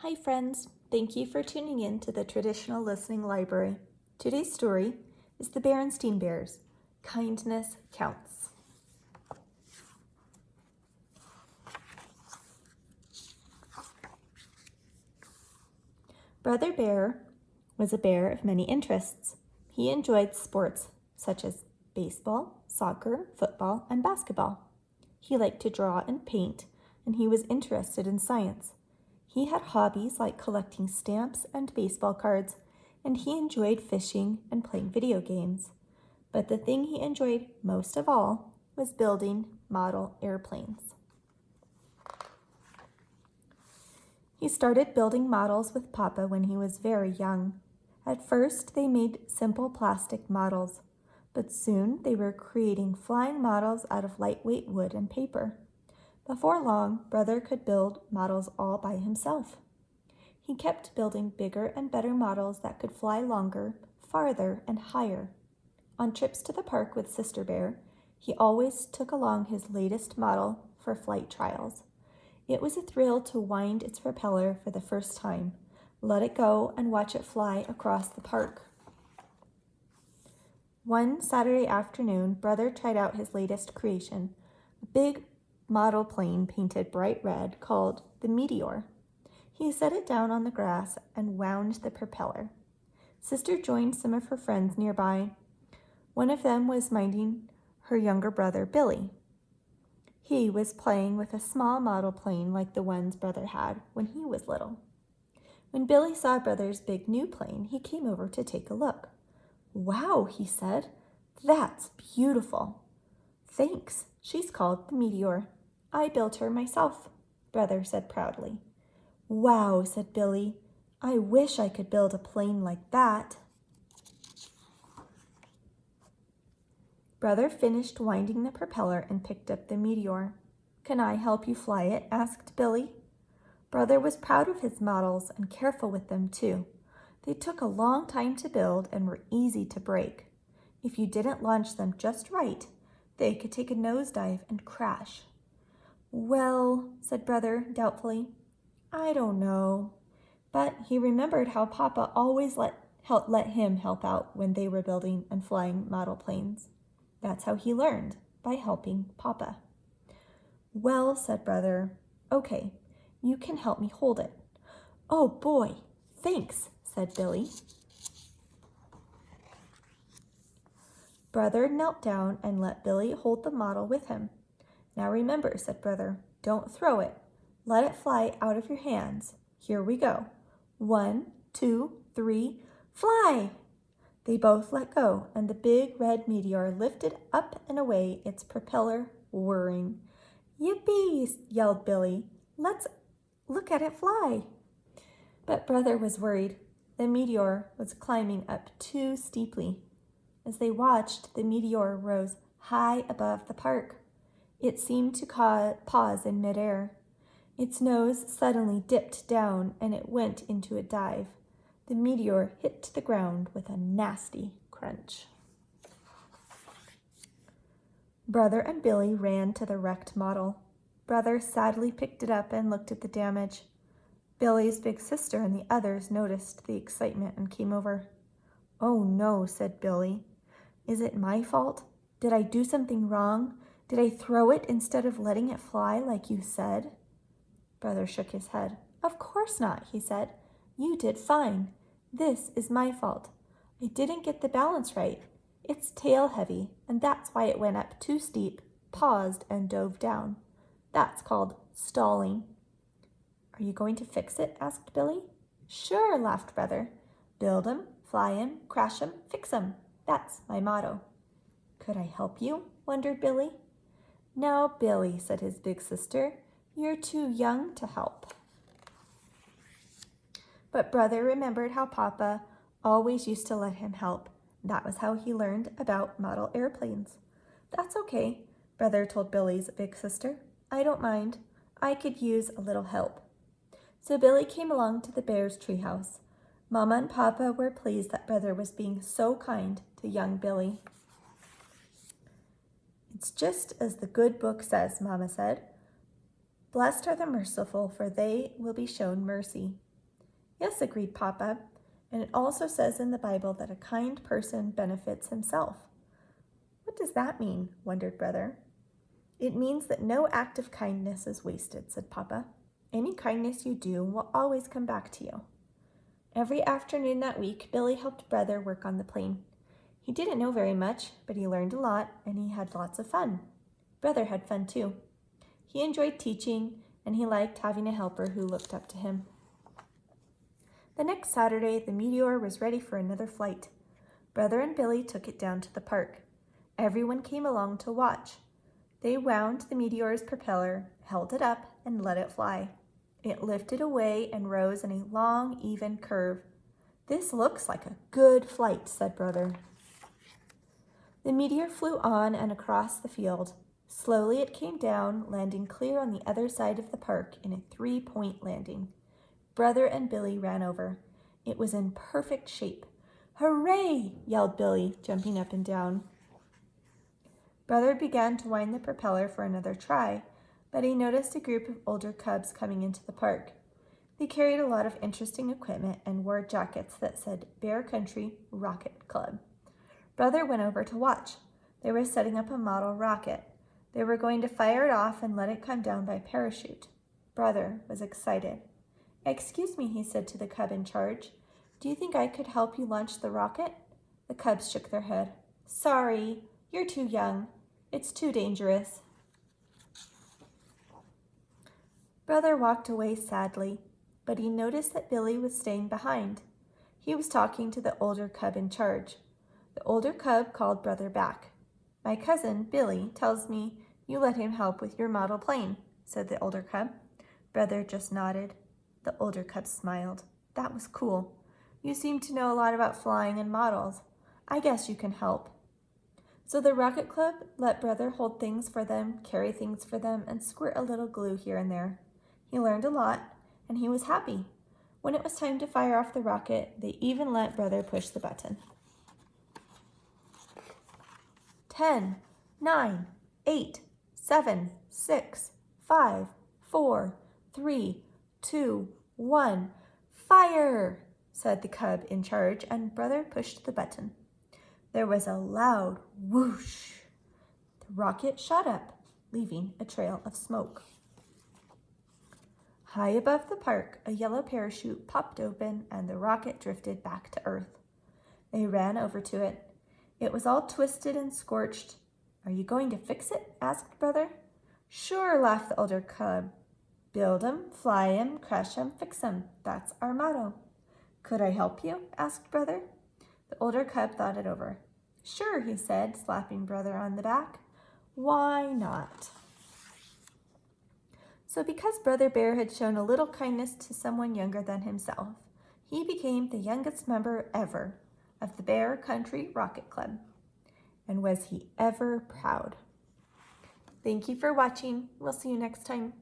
Hi friends, thank you for tuning in to the Traditional Listening Library. Today's story is the Berenstain Bears, Kindness Counts. Brother Bear was a bear of many interests. He enjoyed sports such as baseball, soccer, football, and basketball. He liked to draw and paint, and he was interested in science. He had hobbies like collecting stamps and baseball cards, and he enjoyed fishing and playing video games. But the thing he enjoyed most of all was building model airplanes. He started building models with Papa when he was very young. At first, they made simple plastic models, but soon they were creating flying models out of lightweight wood and paper. Before long, Brother could build models all by himself. He kept building bigger and better models that could fly longer, farther, and higher. On trips to the park with Sister Bear, he always took along his latest model for flight trials. It was a thrill to wind its propeller for the first time, let it go, and watch it fly across the park. One Saturday afternoon, Brother tried out his latest creation, a big model plane painted bright red called the Meteor. He set it down on the grass and wound the propeller. Sister joined some of her friends nearby. One of them was minding her younger brother, Billy. He was playing with a small model plane like the ones Brother had when he was little. When Billy saw Brother's big new plane, he came over to take a look. "Wow," he said, "that's beautiful." "Thanks. She's called the Meteor. I built her myself," Brother said proudly. "Wow," said Billy. "I wish I could build a plane like that." Brother finished winding the propeller and picked up the Meteor. "Can I help you fly it?" asked Billy. Brother was proud of his models and careful with them too. They took a long time to build and were easy to break. If you didn't launch them just right, they could take a nosedive and crash. "Well," said Brother doubtfully, "I don't know." But he remembered how Papa always let him help out when they were building and flying model planes. That's how he learned, by helping Papa. "Well," said Brother, "okay, you can help me hold it." "Oh boy, thanks," said Billy. Brother knelt down and let Billy hold the model with him. "Now remember," said Brother, "don't throw it. Let it fly out of your hands. Here we go. 1, 2, 3, fly!" They both let go, and the big red meteor lifted up and away, its propeller whirring. "Yippee!" yelled Billy. "Let's look at it fly." But Brother was worried. The meteor was climbing up too steeply. As they watched, the meteor rose high above the park. It seemed to pause in midair. Its nose suddenly dipped down and it went into a dive. The meteor hit the ground with a nasty crunch. Brother and Billy ran to the wrecked model. Brother sadly picked it up and looked at the damage. Billy's big sister and the others noticed the excitement and came over. "Oh no," said Billy. "Is it my fault? Did I do something wrong? Did I throw it instead of letting it fly like you said?" Brother shook his head. "Of course not," he said. "You did fine. This is my fault. I didn't get the balance right. It's tail heavy, and that's why it went up too steep, paused, and dove down. That's called stalling." "Are you going to fix it?" asked Billy. "Sure," laughed Brother. "Build 'em, fly 'em, crash 'em, fix 'em. That's my motto." "Could I help you?" wondered Billy. "No, Billy," said his big sister. "You're too young to help." But Brother remembered how Papa always used to let him help. That was how he learned about model airplanes. "That's okay," Brother told Billy's big sister. "I don't mind. I could use a little help." So Billy came along to the bear's treehouse. Mama and Papa were pleased that Brother was being so kind to young Billy. "It's just as the good book says," Mama said. "Blessed are the merciful, for they will be shown mercy." Yes, agreed Papa. And it also says in the Bible that a kind person benefits himself. What does that mean? Wondered Brother. It means that no act of kindness is wasted, said Papa. Any kindness you do will always come back to you. Every afternoon that week, Billy helped Brother work on the plane. He didn't know very much, but he learned a lot, and he had lots of fun. Brother had fun too. He enjoyed teaching, and he liked having a helper who looked up to him. The next Saturday, the Meteor was ready for another flight. Brother and Billy took it down to the park. Everyone came along to watch. They wound the Meteor's propeller, held it up, and let it fly. It lifted away and rose in a long, even curve. This looks like a good flight, said Brother. The Meteor flew on and across the field. Slowly it came down, landing clear on the other side of the park in a 3-point landing. Brother and Billy ran over. It was in perfect shape. Hooray! Yelled Billy, jumping up and down. Brother began to wind the propeller for another try, but he noticed a group of older cubs coming into the park. They carried a lot of interesting equipment and wore jackets that said Bear Country Rocket Club. Brother went over to watch. They were setting up a model rocket. They were going to fire it off and let it come down by parachute. Brother was excited. Excuse me, he said to the cub in charge. Do you think I could help you launch the rocket? The cubs shook their head. Sorry, you're too young. It's too dangerous. Brother walked away sadly, but he noticed that Billy was staying behind. He was talking to the older cub in charge. The older cub called Brother back. My cousin, Billy, tells me you let him help with your model plane, said the older cub. Brother just nodded. The older cub smiled. That was cool. You seem to know a lot about flying and models. I guess you can help. So the Rocket Club let Brother hold things for them, carry things for them, and squirt a little glue here and there. He learned a lot, and he was happy. When it was time to fire off the rocket, they even let Brother push the button. 10, 9, 8, 7, 6, 5, 4, 3, 2, 1. Fire! Said the cub in charge, and Brother pushed the button. There was a loud whoosh. The rocket shot up, leaving a trail of smoke. High above the park, a yellow parachute popped open and the rocket drifted back to Earth. They ran over to it. It was all twisted and scorched. Are you going to fix it? Asked Brother. Sure, laughed the older cub. Build 'em, fly 'em, crash 'em, fix 'em. That's our motto. Could I help you? Asked Brother. The older cub thought it over. Sure, he said, slapping Brother on the back. Why not? So because Brother Bear had shown a little kindness to someone younger than himself, he became the youngest member ever of the Bear Country Rocket Club. And was he ever proud? Thank you for watching. We'll see you next time.